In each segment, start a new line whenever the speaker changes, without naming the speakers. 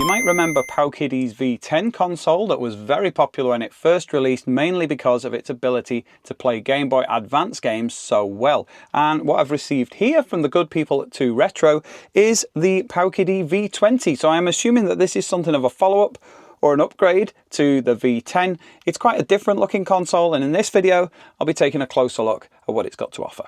You might remember PowKiddy's V10 console that was very popular when it first released, mainly because of its ability to play Game Boy Advance games so well. And what I've received here from the good people at ToRetro is the PowKiddy V20. So I'm assuming that this is something of a follow-up or an upgrade to the V10. It's quite a different looking console, and in this video I'll be taking a closer look at what it's got to offer.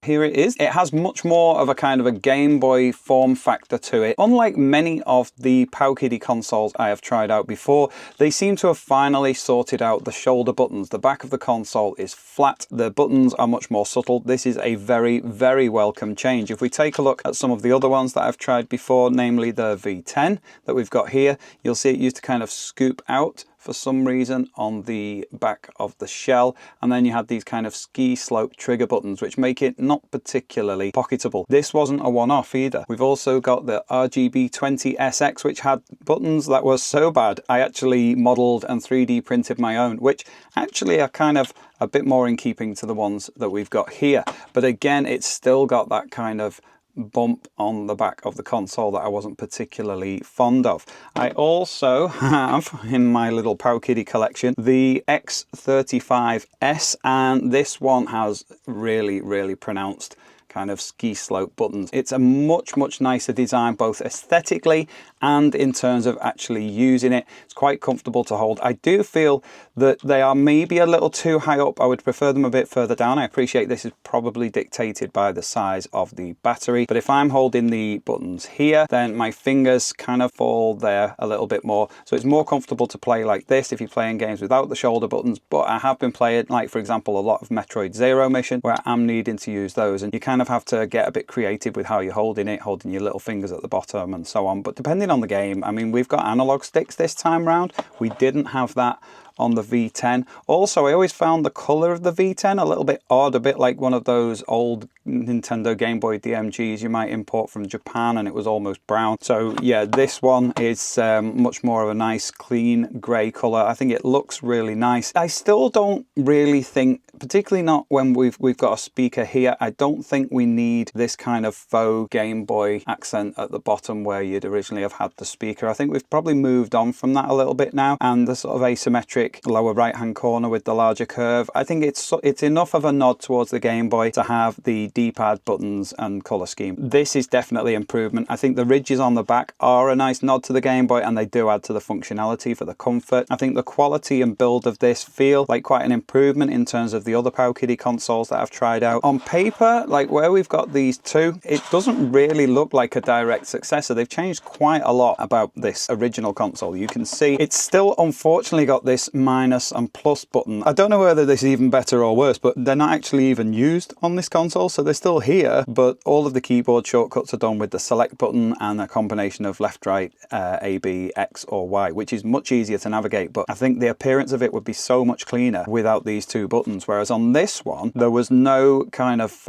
Here it is. It has much more of a kind of a Game Boy form factor to it. Unlike many of the PowKiddy consoles I have tried out before, they seem to have finally sorted out the shoulder buttons. The back of the console is flat. The buttons are much more subtle. This is a very, very welcome change. If we take a look at some of the other ones that I've tried before, namely the V10 that we've got here, you'll see it used to kind of scoop out for some reason on the back of the shell, and then you had these kind of ski slope trigger buttons which make it not particularly pocketable. This wasn't a one-off either. We've also got the RGB20 SX, which had buttons that were so bad I actually modeled and 3D printed my own, which actually are kind of a bit more in keeping to the ones that we've got here, but again it's still got that kind of bump on the back of the console that I wasn't particularly fond of. I also have in my little PowKiddy collection the X35S, and this one has really pronounced kind of ski slope buttons. It's a much nicer design, both aesthetically and in terms of actually using it. It's quite comfortable to hold. I do feel that they are maybe a little too high up. I would prefer them a bit further down. I appreciate this is probably dictated by the size of the battery, but if I'm holding the buttons here, then my fingers kind of fall there a little bit more. So it's more comfortable to play like this if you're playing games without the shoulder buttons, but I have been playing, like for example, a lot of Metroid Zero Mission, where I'm needing to use those, and you kind of have to get a bit creative with how you're holding it, holding your little fingers at the bottom and so on. But depending on the game, I mean, we've got analog sticks this time round. We didn't have that on the V10. Also, I always found the color of the V10 a little bit odd, a bit like one of those old Nintendo Game Boy DMGs you might import from Japan, and it was almost brown. So yeah, this one is much more of a nice clean gray color. I think it looks really nice. I still don't really think, particularly not when we've got a speaker here, I don't think we need this kind of faux Game Boy accent at the bottom where you'd originally have had the speaker. I think we've probably moved on from that a little bit now, and the sort of asymmetric lower right hand corner with the larger curve, I think it's enough of a nod towards the Game Boy to have the D-pad buttons and color scheme. This is definitely improvement. I think the ridges on the back are a nice nod to the Game Boy, and they do add to the functionality for the comfort. I think the quality and build of this feel like quite an improvement in terms of the other PowKiddy consoles that I've tried out. On paper, like where we've got these two, it doesn't really look like a direct successor. They've changed quite a lot about this original console. You can see it's still unfortunately got this minus and plus button. I don't know whether this is even better or worse, but they're not actually even used on this console, so they're still here, but all of the keyboard shortcuts are done with the select button and a combination of left, right, A, B, X or Y, which is much easier to navigate, but I think the appearance of it would be so much cleaner without these two buttons, whereas on this one there was no kind of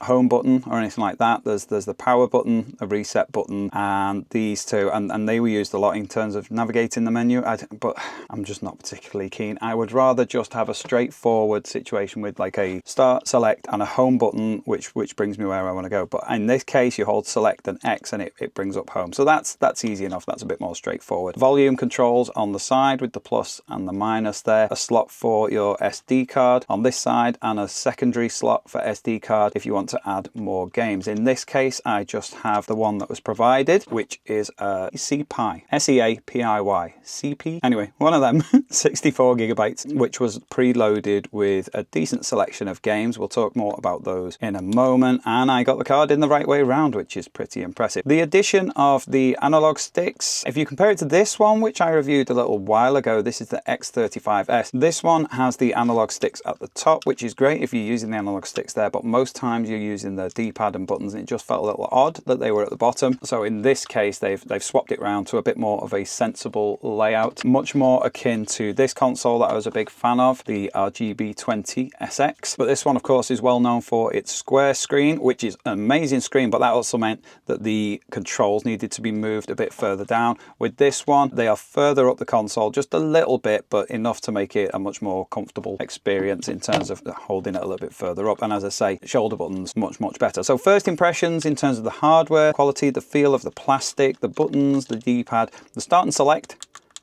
home button or anything like that. There's the power button, a reset button, and these two, and they were used a lot in terms of navigating the menu, but I'm just not particularly keen. I would rather just have a straightforward situation with like a start, select and a home button which brings me where I want to go, but in this case you hold select and X and it brings up home, so that's easy enough. That's a bit more straightforward. Volume controls on the side with the plus and the minus there, a slot for your SD card on this side and a secondary slot for SD card if you want to add more games. In this case I just have the one that was provided, which is a CPI, S-E-A-P-I-Y, CP, anyway, one of them 64 gigabytes, which was preloaded with a decent selection of games. We'll talk more about those in a moment, and I got the card in the right way around, which is pretty impressive. The addition of the analog sticks, if you compare it to this one, which I reviewed a little while ago, this is the X35S. This one has the analog sticks at the top, which is great if you're using the analog sticks there, but most times you're using the D-pad and buttons, and it just felt a little odd that they were at the bottom. So in this case they've swapped it around to a bit more of a sensible layout, much more akin to this console that I was a big fan of, the RGB20 SX. But this one of course is well known for its square screen, which is an amazing screen, but that also meant that the controls needed to be moved a bit further down. With this one they are further up the console just a little bit, but enough to make it a much more comfortable experience in terms of holding it a little bit further up. And as I say, shoulder buttons much better. So first impressions in terms of the hardware quality, the feel of the plastic, the buttons, the D-pad, the start and select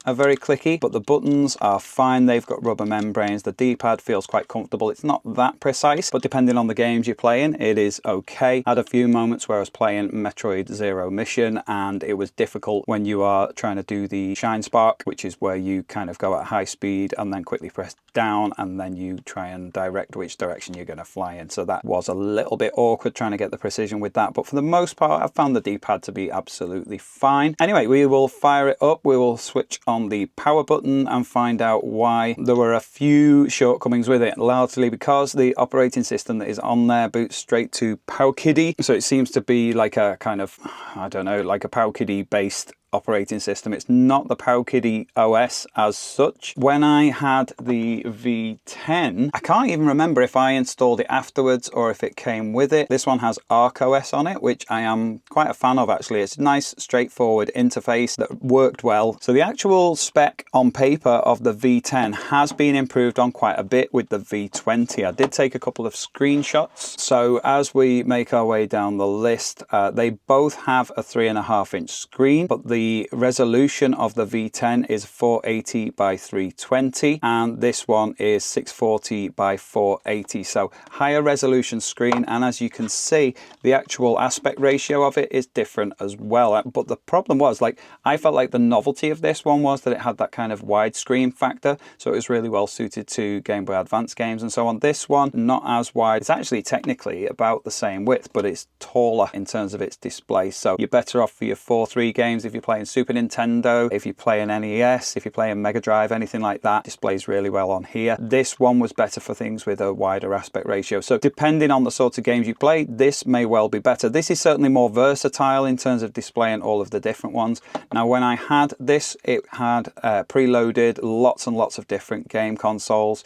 are very clicky, but the buttons are fine. They've got rubber membranes. The D-pad feels quite comfortable. It's not that precise, but depending on the games you're playing, it is okay. I had a few moments where I was playing Metroid Zero Mission, and it was difficult when you are trying to do the Shine Spark, which is where you kind of go at high speed and then quickly press down, and then you try and direct which direction you're going to fly in. So that was a little bit awkward trying to get the precision with that, but for the most part, I've found the D-pad to be absolutely fine. Anyway, we will fire it up. We will switch on the power button and find out why there were a few shortcomings with it, largely because the operating system that is on there boots straight to PowKiddy. So it seems to be like a kind of, I don't know, like a PowKiddy based operating system. It's not the PowKiddy OS as such. When I had the V10, I can't even remember if I installed it afterwards or if it came with it. This one has ArcOS on it, which I am quite a fan of actually. It's a nice straightforward interface that worked well. So the actual spec on paper of the V10 has been improved on quite a bit with the V20. I did take a couple of screenshots. So as we make our way down the list, they both have a 3.5-inch screen, but the resolution of the V10 is 480 by 320, and this one is 640 by 480. So higher resolution screen, and as you can see, the actual aspect ratio of it is different as well. But the problem was, like, I felt like the novelty of this one was that it had that kind of widescreen factor, so it was really well suited to Game Boy Advance games and so on. This one, not as wide. It's actually technically about the same width, but it's taller in terms of its display. So you're better off for your 4:3 games if you're playing Super Nintendo, if you're playing NES, if you're playing Mega Drive, anything like that. Displays really well on here. This one was better for things with a wider aspect ratio. So depending on the sort of games you play, this may well be better. This is certainly more versatile in terms of displaying all of the different ones. Now, when I had this, it had preloaded lots and lots of different game consoles.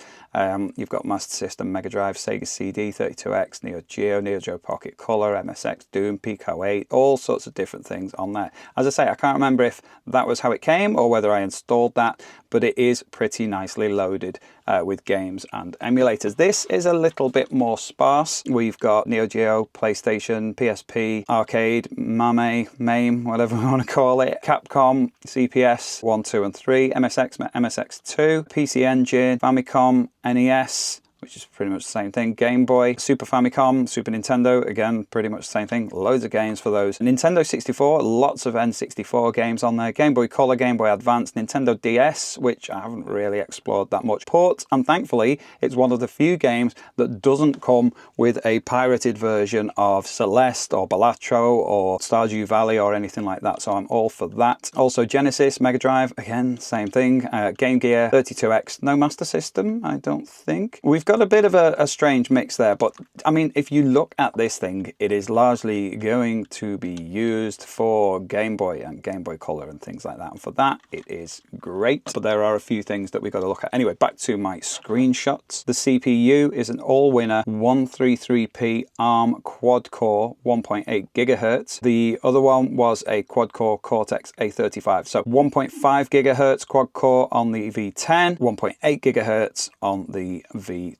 You've got Master System, Mega Drive, Sega CD, 32X, Neo Geo Pocket Color, MSX, Doom, Pico 8, all sorts of different things on there. As I say, I can't remember if that was how it came or whether I installed that, but it is pretty nicely loaded with games and emulators. This is a little bit more sparse. We've got Neo Geo, PlayStation, PSP, Arcade, MAME, whatever we want to call it, Capcom, CPS 1, 2 and 3, MSX, MSX2, PC Engine, Famicom, NES, which is pretty much the same thing, Game Boy, Super Famicom, Super Nintendo, again, pretty much the same thing, loads of games for those. Nintendo 64, lots of N64 games on there, Game Boy Color, Game Boy Advance, Nintendo DS, which I haven't really explored that much, ports, and thankfully, it's one of the few games that doesn't come with a pirated version of Celeste or Balatro or Stardew Valley or anything like that, so I'm all for that. Also Genesis, Mega Drive, again, same thing, Game Gear, 32X, no Master System, I don't think. We've got a bit of a strange mix there, but I mean, if you look at this thing, it is largely going to be used for Game Boy and Game Boy Color and things like that, and for that it is great, but there are a few things that we've got to look at. Anyway, back to my screenshots. The CPU is an all-winner 133p ARM quad-core 1.8 gigahertz. The other one was a quad-core Cortex A35, so 1.5 gigahertz quad-core on the V10, 1.8 gigahertz on the V20.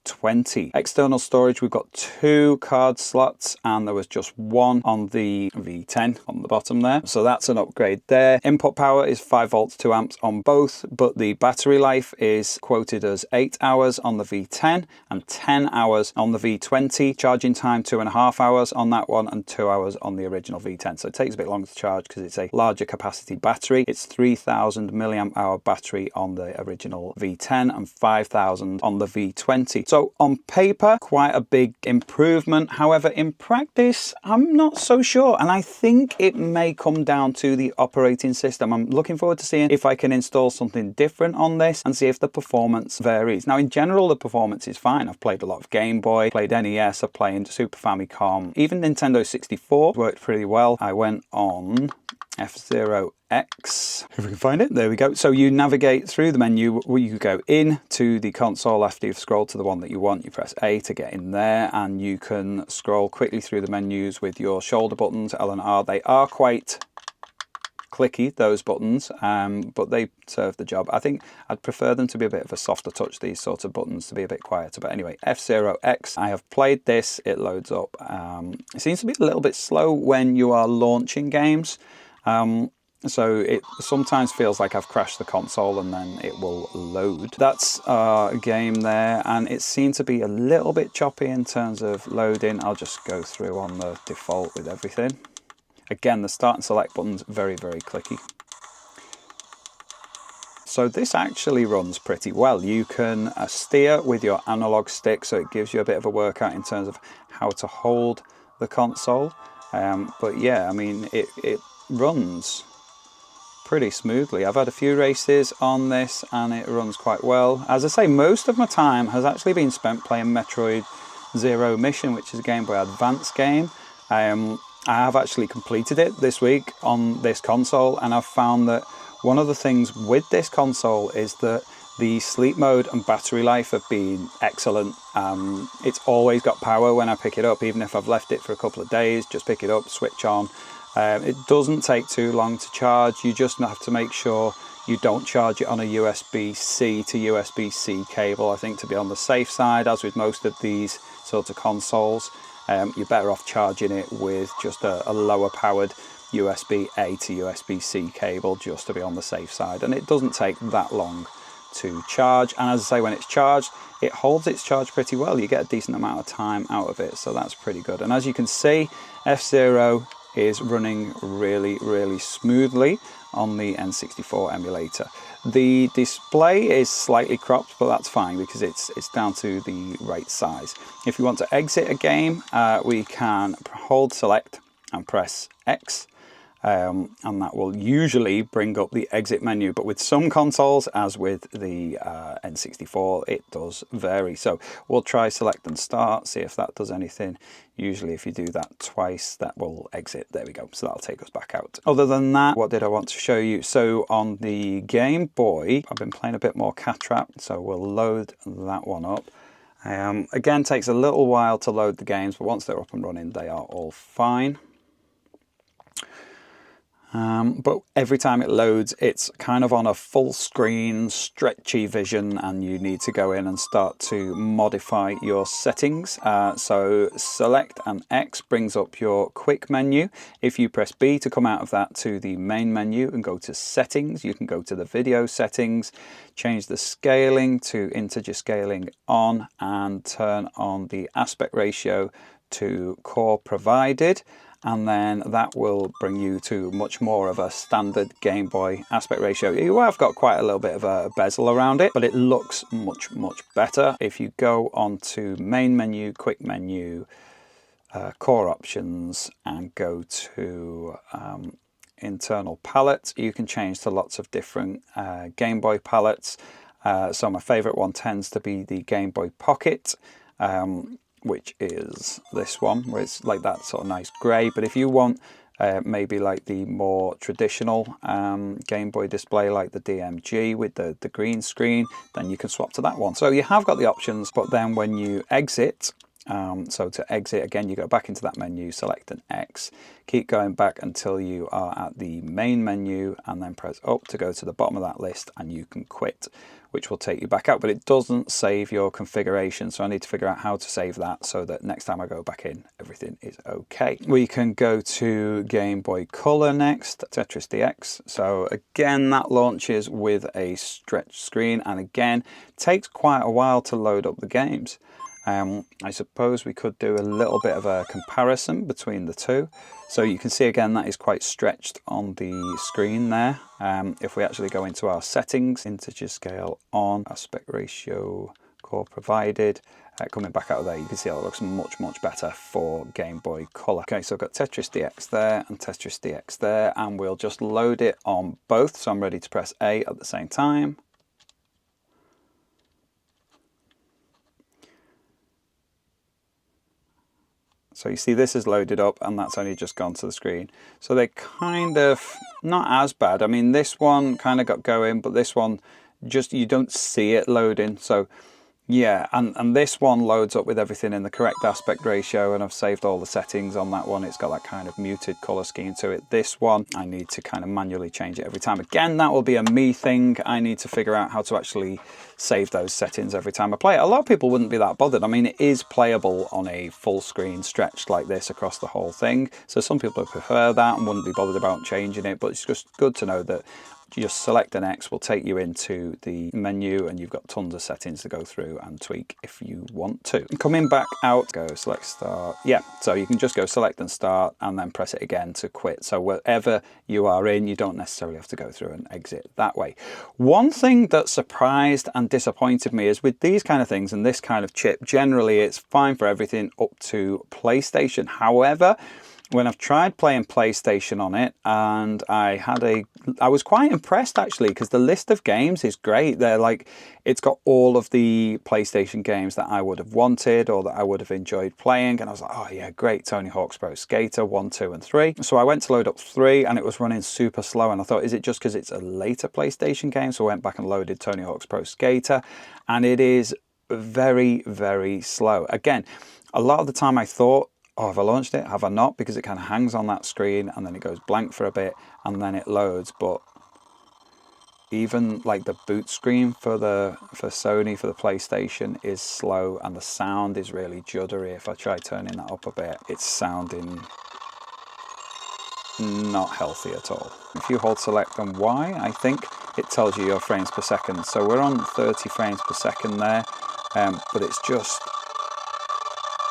External storage, we've got 2 card slots and there was just one on the V10 on the bottom there, so that's an upgrade there. Input power is 5 volts 2 amps on both, but the battery life is quoted as 8 hours on the V10 and 10 hours on the V20. Charging time 2.5 hours on that one and 2 hours on the original V10, so it takes a bit longer to charge because it's a larger capacity battery. It's 3000 milliamp hour battery on the original V10 and 5000 on the V20. So on paper, quite a big improvement. However, in practice, I'm not so sure. And I think it may come down to the operating system. I'm looking forward to seeing if I can install something different on this and see if the performance varies. Now, in general, the performance is fine. I've played a lot of Game Boy, played NES, I've played Super Famicom, even Nintendo 64 worked pretty well. I went on F-Zero X, if we can find it, there we go. So you navigate through the menu, you go in to the console after you've scrolled to the one that you want, you press A to get in there, and you can scroll quickly through the menus with your shoulder buttons, L and R. They are quite clicky, those buttons, but they serve the job. I think I'd prefer them to be a bit of a softer touch, these sorts of buttons, to be a bit quieter. But anyway, F0X, I have played this, it loads up. It seems to be a little bit slow when you are launching games. So it sometimes feels like I've crashed the console and then it will load. That's a game there, and it seemed to be a little bit choppy in terms of loading. I'll just go through on the default with everything. Again, the start and select buttons, very, very clicky. So this actually runs pretty well. You can steer with your analog stick, so it gives you a bit of a workout in terms of how to hold the console. But yeah, I mean, it runs pretty smoothly. I've had a few races on this and it runs quite well. As I say, most of my time has actually been spent playing Metroid Zero Mission, which is a Game Boy Advance game. I have actually completed it this week on this console, and I've found that one of the things with this console is that the sleep mode and battery life have been excellent. It's always got power when I pick it up, even if I've left it for a couple of days. Just pick it up, switch on. It doesn't take too long to charge. You just have to make sure you don't charge it on a USB-C to USB-C cable, I think, to be on the safe side. As with most of these sorts of consoles, you're better off charging it with just a lower powered USB-A to USB-C cable, just to be on the safe side. And it doesn't take that long to charge. And as I say, when it's charged, it holds its charge pretty well. You get a decent amount of time out of it, so that's pretty good. And as you can see, F-Zero is running really, really smoothly on the N64 emulator. The display is slightly cropped, but that's fine because it's down to the right size. If you want to exit a game, we can hold select and press X. And that will usually bring up the exit menu, but with some consoles, as with the N64, it does vary. So we'll try select and start, see if that does anything. Usually if you do that twice, that will exit. There we go. So that'll take us back out. Other than that, what did I want to show you? So on the Game Boy, I've been playing a bit more Cat Trap, so we'll load that one up. Again, takes a little while to load the games, but once they're up and running, they are all fine. But every time it loads, it's kind of on a full screen, stretchy vision, and you need to go in and start to modify your settings. So select and X brings up your quick menu. If you press B to come out of that to the main menu and go to settings, you can go to the video settings, change the scaling to integer scaling on, and turn on the aspect ratio to core provided. And then that will bring you to much more of a standard Game Boy aspect ratio. You have got quite a little bit of a bezel around it, but it looks much, much better. If you go on to main menu, quick menu, core options, and go to internal palette, you can change to lots of different Game Boy palettes. So my favorite one tends to be the Game Boy Pocket, which is this one, where it's like that sort of nice grey. But if you want maybe like the more traditional Game Boy display, like the DMG with the green screen, then you can swap to that one. So you have got the options, but then when you exit, so to exit again, you go back into that menu, select an X, keep going back until you are at the main menu, and then press up to go to the bottom of that list, and you can quit, which will take you back out. But it doesn't save your configuration, so I need to figure out how to save that so that next time I go back in, everything is okay. We can go to Game Boy Color next, Tetris DX. So again, that launches with a stretch screen, and again, takes quite a while to load up the games. I suppose we could do a little bit of a comparison between the two. So you can see again that is quite stretched on the screen there. If we actually go into our settings, integer scale on, aspect ratio, core provided, coming back out of there, you can see how it looks much, much better for Game Boy Color. Okay, so I've got Tetris DX there and Tetris DX there, and we'll just load it on both. So I'm ready to press A at the same time. So you see this is loaded up, and that's only just gone to the screen. So they're kind of not as bad. I mean, this one kind of got going, but this one just, you don't see it loading. So Yeah, and this one loads up with everything in the correct aspect ratio, and I've saved all the settings on that one. It's got that kind of muted color scheme to it. This one, I need to kind of manually change it every time. Again, that will be a me thing. I need to figure out how to actually save those settings every time I play it. A lot of people wouldn't be that bothered. I mean, it is playable on a full screen stretched like this across the whole thing. So some people prefer that and wouldn't be bothered about changing it, but it's just good to know that just select an X will take you into the menu, and you've got tons of settings to go through and tweak if you want to. Coming back out, go select start. Yeah, so you can just go select and start and then press it again to quit. So wherever you are in, you don't necessarily have to go through and exit that way. One thing that surprised and disappointed me is with these kind of things and this kind of chip, generally it's fine for everything up to PlayStation. However, when I've tried playing PlayStation on it, and I was quite impressed actually, because the list of games is great. They're like, it's got all of the PlayStation games that I would have wanted or that I would have enjoyed playing, and I was like, oh yeah, great, Tony Hawk's Pro Skater 1, 2 and 3. So I went to load up 3 and it was running super slow, and I thought, is it just because it's a later PlayStation game? So I went back and loaded Tony Hawk's Pro Skater, and it is very, very slow. Again, a lot of the time I thought, oh, have I launched it? Have I not? Because it kind of hangs on that screen and then it goes blank for a bit and then it loads. But even like the boot screen for Sony, for the PlayStation, is slow, and the sound is really juddery. If I try turning that up a bit, it's sounding not healthy at all. If you hold select and Y, I think it tells you your frames per second. So we're on 30 frames per second there, but it's just,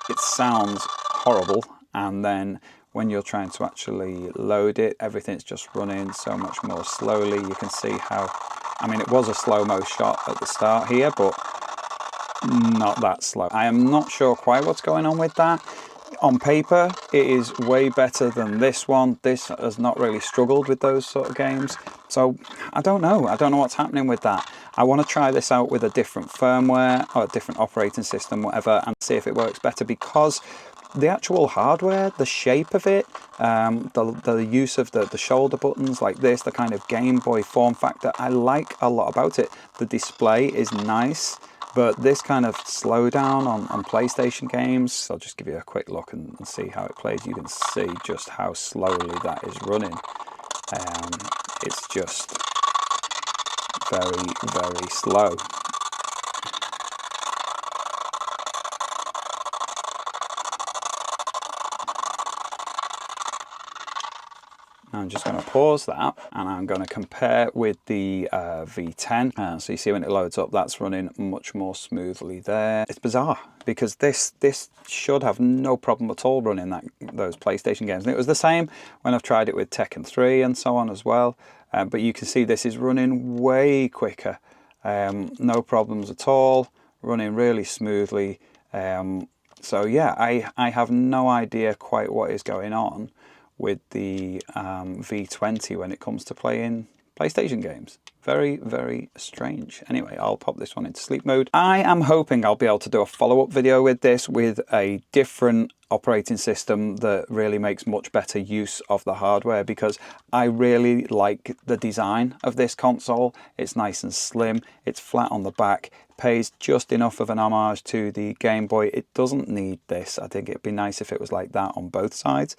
it sounds horrible. And then when you're trying to actually load it, everything's just running so much more slowly. You can see how, I mean, it was a slow-mo shot at the start here, but not that slow. I am not sure quite what's going on with that. On paper, it is way better than this one. This has not really struggled with those sort of games. So I don't know. I don't know what's happening with that. I want to try this out with a different firmware or a different operating system, whatever, and see if it works better, because the actual hardware, the shape of it, the use of the shoulder buttons like this, the kind of Game Boy form factor, I like a lot about it. The display is nice, but this kind of slowdown on PlayStation games, I'll just give you a quick look and see how it plays. You can see just how slowly that is running. It's just very, very slow. I'm just going to pause that, and I'm going to compare with the V10. So you see when it loads up, that's running much more smoothly there. It's bizarre, because this should have no problem at all running those PlayStation games. And it was the same when I've tried it with Tekken 3 and so on as well. But you can see this is running way quicker. No problems at all, running really smoothly. So yeah, I have no idea quite what is going on with the V20 when it comes to playing PlayStation games. Very, very strange. Anyway, I'll pop this one into sleep mode. I am hoping I'll be able to do a follow-up video with this with a different operating system that really makes much better use of the hardware, because I really like the design of this console. It's nice and slim, it's flat on the back, pays just enough of an homage to the Game Boy. It doesn't need this. I think it'd be nice if it was like that on both sides.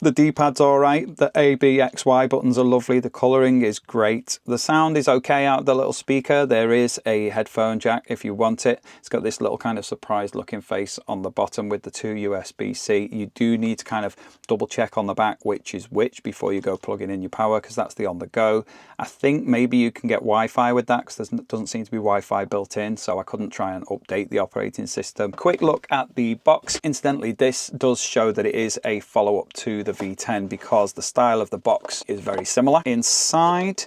The D-pad's all right. The A, B, X, Y buttons are lovely. The colouring is great. The sound is okay out of the little speaker. There is a headphone jack if you want it. It's got this little kind of surprised looking face on the bottom with the 2 USB-C. You do need to kind of double check on the back which is which before you go plugging in your power, because that's the on the go. I think maybe you can get Wi-Fi with that, because there doesn't seem to be Wi-Fi built in, so I couldn't try and update the operating system. Quick look at the box. Incidentally, this does show that it is a follow-up to the V10, because the style of the box is very similar. Inside,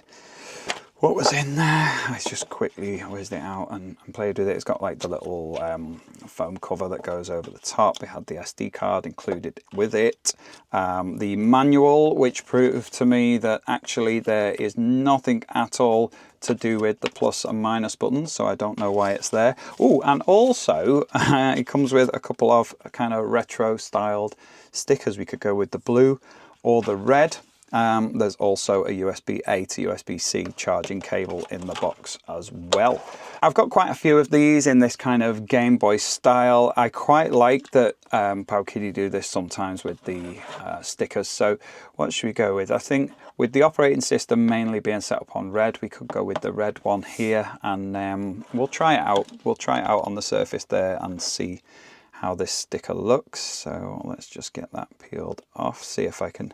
what was in there? I just quickly whizzed it out and played with it. It's got like the little foam cover that goes over the top. It had the SD card included with it. The manual, which proved to me that actually there is nothing at all to do with the plus and minus buttons, so I don't know why it's there. Oh, and also it comes with a couple of kind of retro styled stickers. We could go with the blue or the red. There's also a USB-A to USB-C charging cable in the box as well. I've got quite a few of these in this kind of Game Boy style. I quite like that PowKiddy do this sometimes with the stickers. So what should we go with? I think with the operating system mainly being set up on red, we could go with the red one here, and we'll try it out. We'll try it out on the surface there and see how this sticker looks. So let's just get that peeled off, see if I can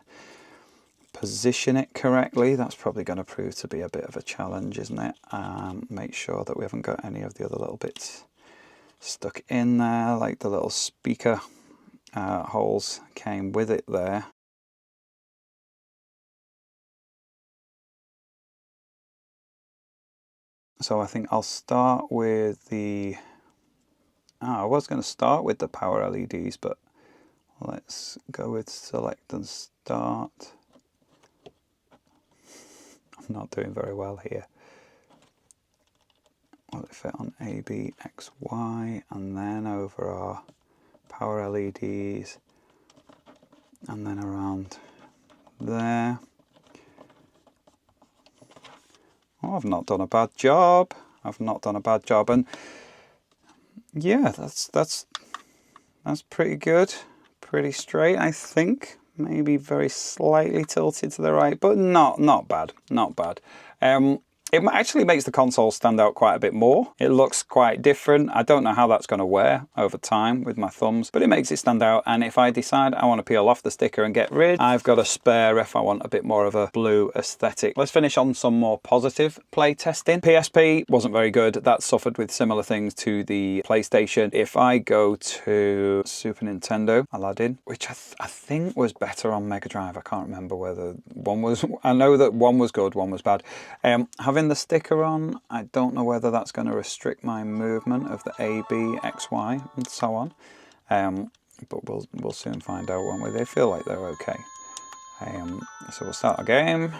position it correctly. That's probably going to prove to be a bit of a challenge, isn't it? Make sure that we haven't got any of the other little bits stuck in there, like the little speaker holes came with it there. So I think I'll start with the... I was going to start with the power LEDs, but let's go with select and start. I'm not doing very well here. Will it fit on A, B, X, Y, and then over our power LEDs, and then around there. Oh, I've not done a bad job. I've not done a bad job, and yeah, that's pretty good. Pretty straight, I think. Maybe very slightly tilted to the right, but not bad, not bad. It actually makes the console stand out quite a bit more. It looks quite different. I don't know how that's going to wear over time with my thumbs, but it makes it stand out. And if I decide I want to peel off the sticker and get rid, I've got a spare if I want a bit more of a blue aesthetic. Let's finish on some more positive play testing. PSP wasn't very good. That suffered with similar things to the PlayStation. If I go to Super Nintendo, Aladdin, which I think was better on Mega Drive. I can't remember whether one was... I know that one was good, one was bad. Having the sticker on, I don't know whether that's going to restrict my movement of the A, B, X, Y, and so on. But we'll soon find out, won't we? They feel like they're okay. So we'll start a game.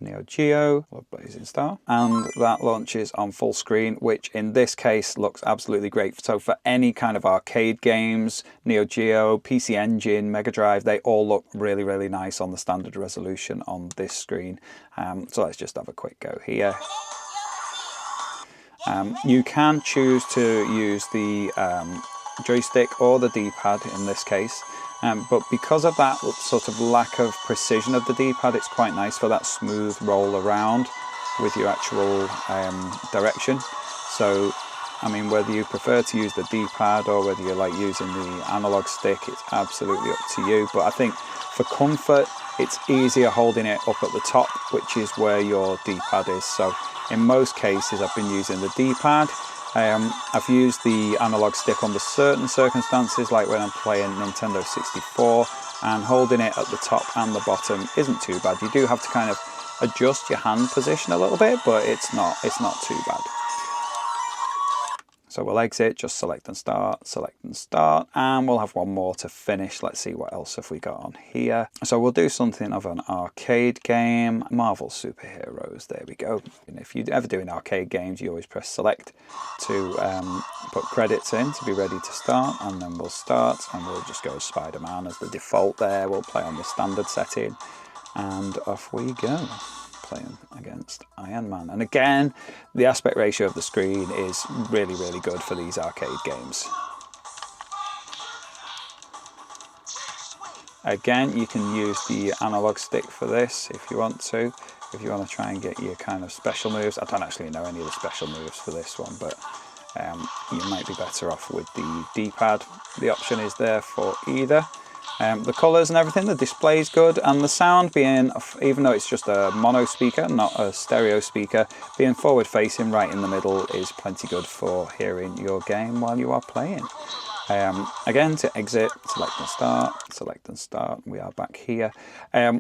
Neo Geo, Blazing Star, and that launches on full screen, which in this case looks absolutely great. So for any kind of arcade games, Neo Geo, PC Engine, Mega Drive, they all look really, really nice on the standard resolution on this screen. So let's just have a quick go here. You can choose to use the joystick or the D-pad in this case. But because of that sort of lack of precision of the D-pad, it's quite nice for that smooth roll around with your actual direction. So, I mean, whether you prefer to use the D-pad or whether you like using the analog stick, it's absolutely up to you. But I think for comfort, it's easier holding it up at the top, which is where your D-pad is. So in most cases, I've been using the D-pad. I've used the analog stick under certain circumstances, like when I'm playing Nintendo 64, and holding it at the top and the bottom isn't too bad. You do have to kind of adjust your hand position a little bit, but it's not too bad. So we'll exit, just select and start, and we'll have one more to finish. Let's see what else have we got on here. So we'll do something of an arcade game, Marvel Superheroes, there we go. And if you're ever doing arcade games, you always press select to put credits in to be ready to start, and then we'll start, and we'll just go Spider-Man as the default there. We'll play on the standard setting, and off we go. Playing against Iron Man. And again, the aspect ratio of the screen is really, really good for these arcade games. Again, you can use the analog stick for this if you want to try and get your kind of special moves. I don't actually know any of the special moves for this one, but you might be better off with the D-pad. The option is there for either. The colours and everything, the display is good, and the sound being, even though it's just a mono speaker, not a stereo speaker, being forward facing right in the middle is plenty good for hearing your game while you are playing. Again, to exit, select and start. We are back here.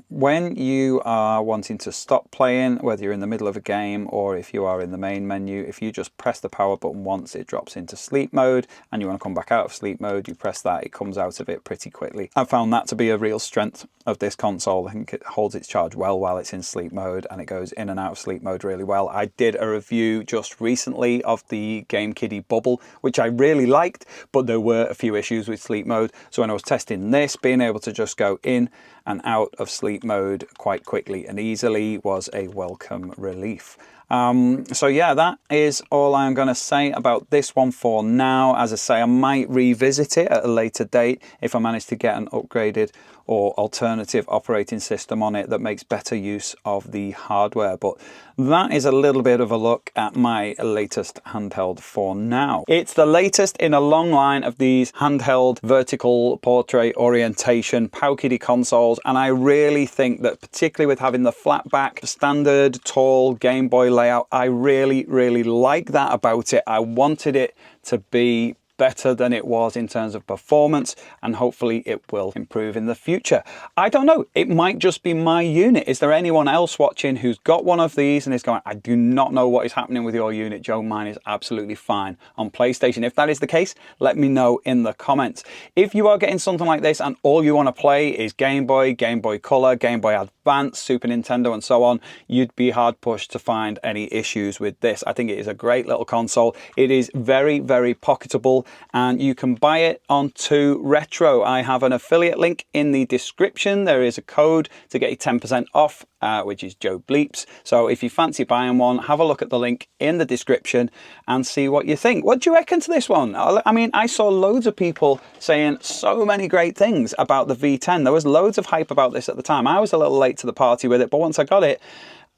When you are wanting to stop playing, whether you're in the middle of a game or if you are in the main menu, if you just press the power button once, it drops into sleep mode, and you want to come back out of sleep mode, you press that, it comes out of it pretty quickly. I found that to be a real strength of this console. I think it holds its charge well while it's in sleep mode, and it goes in and out of sleep mode really well. I did a review just recently of the PowKiddy Bubble, which I really liked, but there were a few issues with sleep mode. So when I was testing this, being able to just go in and out of sleep mode quite quickly and easily was a welcome relief. So yeah, that is all I'm going to say about this one for now. As I say, I might revisit it at a later date if I manage to get an upgraded or alternative operating system on it that makes better use of the hardware. But that is a little bit of a look at my latest handheld for now. It's the latest in a long line of these handheld vertical portrait orientation PowKiddy consoles, and I really think that, particularly with having the flat back, standard tall Game Boy layout, I really like that about it. I wanted it to be better than it was in terms of performance, and hopefully it will improve in the future. I don't know, it might just be my unit. Is there anyone else watching who's got one of these and is going, I do not know what is happening with your unit, Joe, mine is absolutely fine on PlayStation? If that is the case, let me know in the comments. If you are getting something like this and all you want to play is Game Boy, Game Boy Color, Game Boy Advance, Super Nintendo and so on, you'd be hard pushed to find any issues with this. I think it is a great little console. It is very pocketable, and you can buy it on ToRetro. I have an affiliate link in the description. There is a code to get you 10% off, which is Joe Bleeps. So if you fancy buying one, have a look at the link in the description and see what you think. What do you reckon to this one? I mean, I saw loads of people saying so many great things about the V10. There was loads of hype about this at the time. I was a little late to the party with it, but once I got it,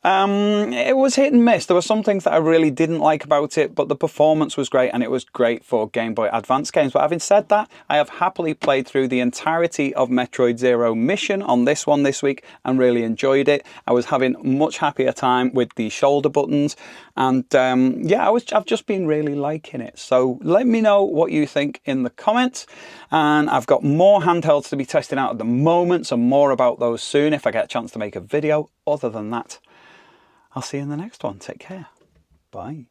it was hit and miss. There were some things that I really didn't like about it, but the performance was great and it was great for Game Boy Advance games. But having said that, I have happily played through the entirety of Metroid Zero Mission on this one this week and really enjoyed it. I was having much happier time with the shoulder buttons, and yeah, I've just been really liking it. So let me know what you think in the comments, and I've got more handhelds to be testing out at the moment, so more about those soon if I get a chance to make a video. Other than that, I'll see you in the next one. Take care. Bye.